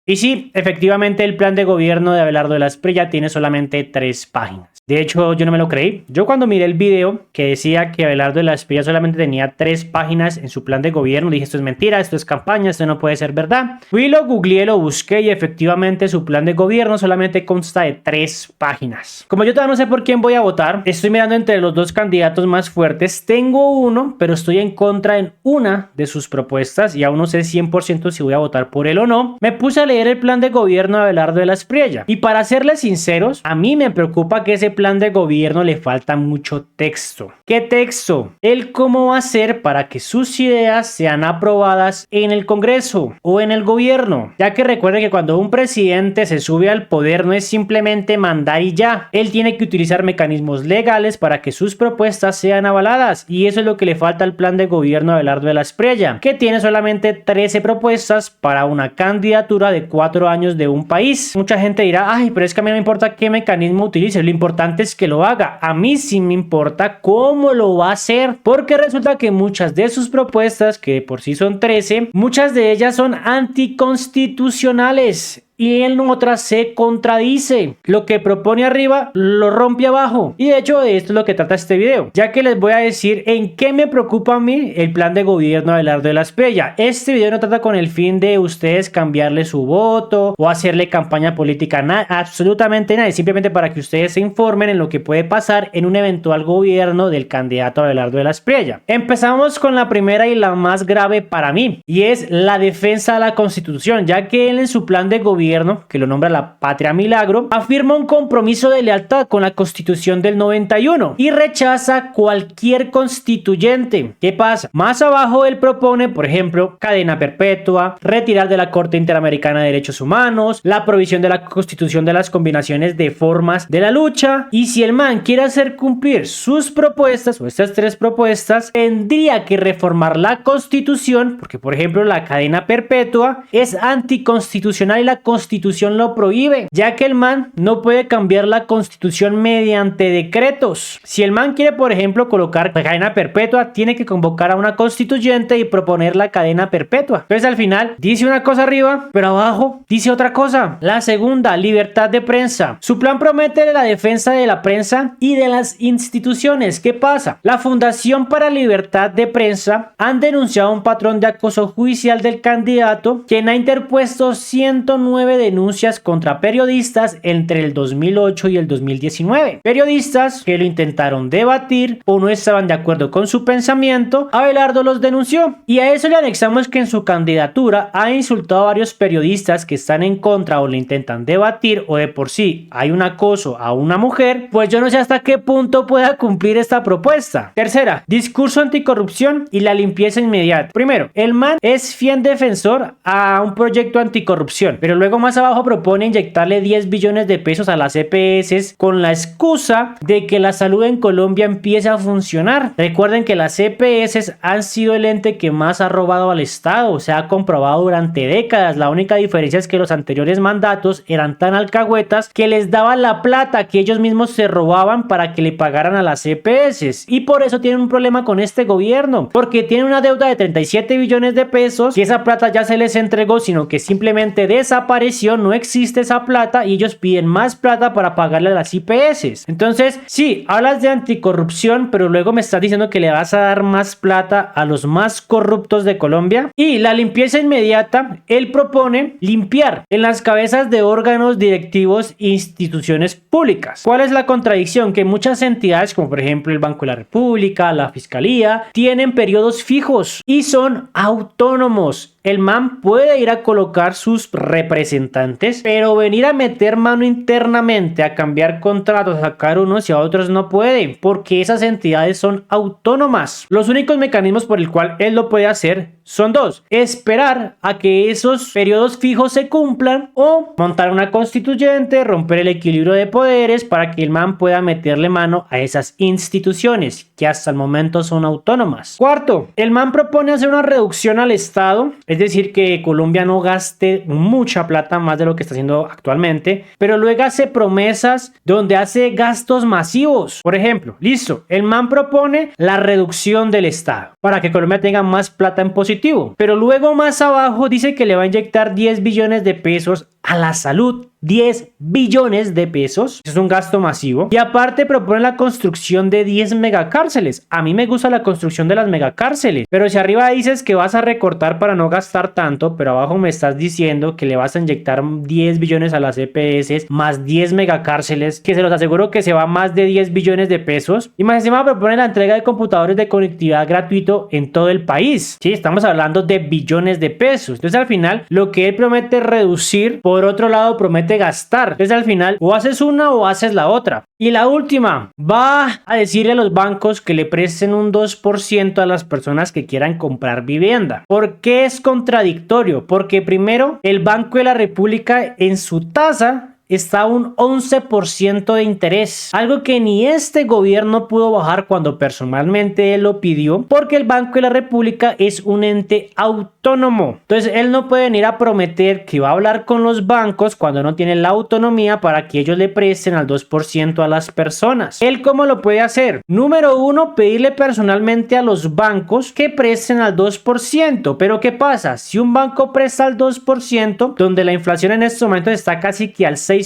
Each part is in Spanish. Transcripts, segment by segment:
Y sí, efectivamente el plan de gobierno de Abelardo de la Espriella tiene solamente 3 páginas. De hecho, yo no me lo creí. Yo cuando miré el video que decía que Abelardo de la Espriella solamente tenía 3 páginas en su plan de gobierno, dije, esto es mentira, esto es campaña, esto no puede ser verdad. Fui, lo googleé, lo busqué y efectivamente su plan de gobierno solamente consta de 3 páginas. Como yo todavía no sé por quién voy a votar, estoy mirando entre los 2 candidatos más fuertes. Tengo uno, pero estoy en contra en una de sus propuestas y aún no sé 100% si voy a votar por él o no. Me puse a leer el plan de gobierno de Abelardo de la Espriella y para serles sinceros, a mí me preocupa que ese plan de gobierno le falta mucho texto. ¿Qué texto? El cómo va a hacer para que sus ideas sean aprobadas en el Congreso o en el gobierno, ya que recuerden que cuando un presidente se sube al poder no es simplemente mandar y ya, él tiene que utilizar mecanismos legales para que sus propuestas sean avaladas y eso es lo que le falta al plan de gobierno de Abelardo de la Espriella, que tiene solamente 13 propuestas para una candidatura de 4 años de un país. Mucha gente dirá, ay, pero es que a mí no me importa qué mecanismo utilice, lo importante es que lo haga. A mí sí me importa cómo lo va a hacer, porque resulta que muchas de sus propuestas, que por sí son 13, muchas de ellas son anticonstitucionales. Y en otras se contradice. Lo que propone arriba lo rompe abajo. Y de hecho esto es lo que trata este video, ya que les voy a decir en qué me preocupa a mí el plan de gobierno de Abelardo de la Espriella. Este video no trata con el fin de ustedes cambiarle su voto o hacerle campaña política, nada, absolutamente nada, simplemente para que ustedes se informen en lo que puede pasar en un eventual gobierno del candidato Abelardo de la Espriella. Empezamos con la primera y la más grave para mí, y es la defensa de la Constitución, ya que él en su plan de gobierno, que lo nombra la Patria Milagro, afirma un compromiso de lealtad con la Constitución del 91 y rechaza cualquier constituyente. ¿Qué pasa? Más abajo él propone, por ejemplo, cadena perpetua, retirar de la Corte Interamericana de Derechos Humanos, la provisión de la Constitución de las combinaciones de formas de la lucha, y si el man quiere hacer cumplir sus propuestas o estas 3 propuestas, tendría que reformar la Constitución, porque por ejemplo la cadena perpetua es anticonstitucional y la Constitución lo prohíbe, ya que el man no puede cambiar la Constitución mediante decretos. Si el man quiere, por ejemplo, colocar la cadena perpetua, tiene que convocar a una constituyente y proponer la cadena perpetua. Entonces al final dice una cosa arriba, pero abajo dice otra cosa. La segunda, libertad de prensa. Su plan promete la defensa de la prensa y de las instituciones. ¿Qué pasa? La Fundación para Libertad de Prensa han denunciado un patrón de acoso judicial del candidato, quien ha interpuesto 109 denuncias contra periodistas entre el 2008 y el 2019. Periodistas que lo intentaron debatir o no estaban de acuerdo con su pensamiento, Abelardo los denunció. Y a eso le anexamos que en su candidatura ha insultado a varios periodistas que están en contra o le intentan debatir, o de por sí hay un acoso a una mujer. Pues yo no sé hasta qué punto pueda cumplir esta propuesta. Tercera, discurso anticorrupción y la limpieza inmediata. Primero, el man es fiel defensor a un proyecto anticorrupción, pero luego más abajo propone inyectarle 10 billones de pesos a las EPS con la excusa de que la salud en Colombia empiece a funcionar. Recuerden que las EPS han sido el ente que más ha robado al Estado, se ha comprobado durante décadas. La única diferencia es que los anteriores mandatos eran tan alcahuetas que les daban la plata que ellos mismos se robaban para que le pagaran a las EPS, y por eso tienen un problema con este gobierno, porque tienen una deuda de 37 billones de pesos y esa plata ya se les entregó, sino que simplemente desapareció. No existe esa plata y ellos piden más plata para pagarle a las IPS. Entonces, sí, hablas de anticorrupción, pero luego me estás diciendo que le vas a dar más plata a los más corruptos de Colombia. Y la limpieza inmediata, él propone limpiar en las cabezas de órganos directivos e instituciones públicas. ¿Cuál es la contradicción? Que muchas entidades, como por ejemplo el Banco de la República, la Fiscalía, tienen periodos fijos y son autónomos. El man puede ir a colocar sus representantes, pero venir a meter mano internamente, a cambiar contratos, a sacar unos y a otros no puede, porque esas entidades son autónomas. Los únicos mecanismos por el cual él lo puede hacer son 2: esperar a que esos periodos fijos se cumplan, o montar una constituyente, romper el equilibrio de poderes para que el man pueda meterle mano a esas instituciones que hasta el momento son autónomas. Cuarto, el man propone hacer una reducción al Estado, es es decir, que Colombia no gaste mucha plata más de lo que está haciendo actualmente, pero luego hace promesas donde hace gastos masivos. Por ejemplo, listo, el man propone la reducción del Estado para que Colombia tenga más plata en positivo, pero luego más abajo dice que le va a inyectar 10 billones de pesos a la salud. 10 billones de pesos, es un gasto masivo, y aparte propone la construcción de 10 megacárceles. A mí me gusta la construcción de las megacárceles, pero si arriba dices que vas a recortar para no gastar tanto, pero abajo me estás diciendo que le vas a inyectar 10 billones a las EPS más 10 megacárceles, que se los aseguro que se va más de 10 billones de pesos, y más encima propone la entrega de computadores de conectividad gratuito en todo el país. Sí, estamos hablando de billones de pesos. Entonces al final lo que él promete reducir, por otro lado promete gastar. Entonces al final o haces una o haces la otra. Y la última, va a decirle a los bancos que le presten un 2% a las personas que quieran comprar vivienda. ¿Por qué es contradictorio? Porque primero, el Banco de la República en su tasa está a un 11% de interés, algo que ni este gobierno pudo bajar cuando personalmente él lo pidió, porque el Banco de la República es un ente autónomo. Entonces él no puede venir a prometer que va a hablar con los bancos cuando no tiene la autonomía para que ellos le presten al 2% a las personas. ¿Él cómo lo puede hacer? Número uno, pedirle personalmente a los bancos que presten al 2%. Pero ¿qué pasa? Si un banco presta al 2%, donde la inflación en estos momentos está casi que al 6%,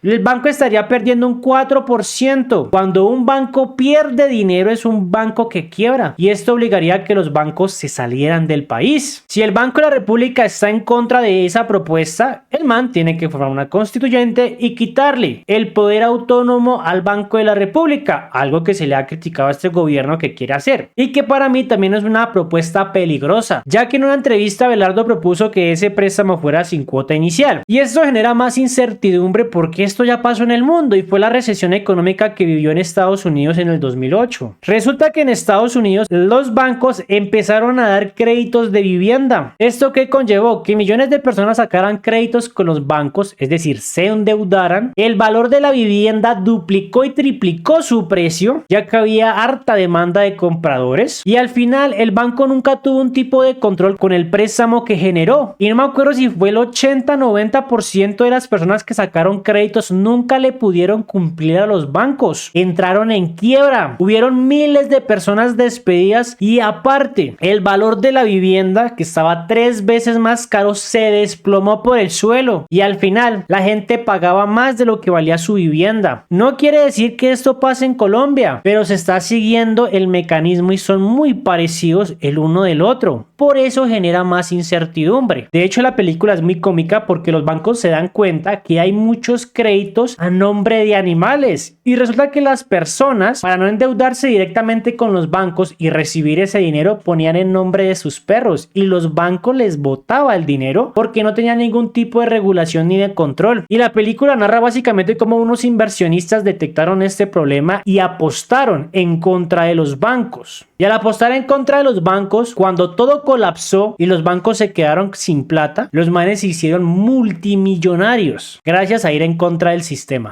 el banco estaría perdiendo un 4%. Cuando un banco pierde dinero es un banco que quiebra, y esto obligaría a que los bancos se salieran del país. Si el Banco de la República está en contra de esa propuesta, el man tiene que formar una constituyente y quitarle el poder autónomo al Banco de la República, algo que se le ha criticado a este gobierno que quiere hacer, y que para mí también es una propuesta peligrosa, ya que en una entrevista Belardo propuso que ese préstamo fuera sin cuota inicial, y esto genera más incertidumbre porque esto ya pasó en el mundo y fue la recesión económica que vivió en Estados Unidos en el 2008. Resulta que en Estados Unidos los bancos empezaron a dar créditos de vivienda. ¿Esto qué conllevó? Que millones de personas sacaran créditos con los bancos, es decir, se endeudaran. El valor de la vivienda duplicó y triplicó su precio, ya que había harta demanda de compradores, y al final el banco nunca tuvo un tipo de control con el préstamo que generó, y no me acuerdo si fue el 80-90% de las personas que sacaron créditos nunca le pudieron cumplir a los bancos, entraron en quiebra, hubieron miles de personas despedidas, y aparte el valor de la vivienda, que estaba 3 veces más caro, se desplomó por el suelo, y al final la gente pagaba más de lo que valía su vivienda. No quiere decir que esto pase en Colombia, pero se está siguiendo el mecanismo y son muy parecidos el uno del otro. Por eso genera más incertidumbre. De hecho, la película es muy cómica porque los bancos se dan cuenta que hay muchos créditos a nombre de animales, y resulta que las personas, para no endeudarse directamente con los bancos y recibir ese dinero, ponían en nombre de sus perros, y los bancos les botaba el dinero porque no tenían ningún tipo de regulación ni de control. Y la película narra básicamente cómo unos inversionistas detectaron este problema y apostaron en contra de los bancos. Y al apostar en contra de los bancos, cuando todo colapsó y los bancos se quedaron sin plata, los manes se hicieron multimillonarios gracias a ir en contra del sistema.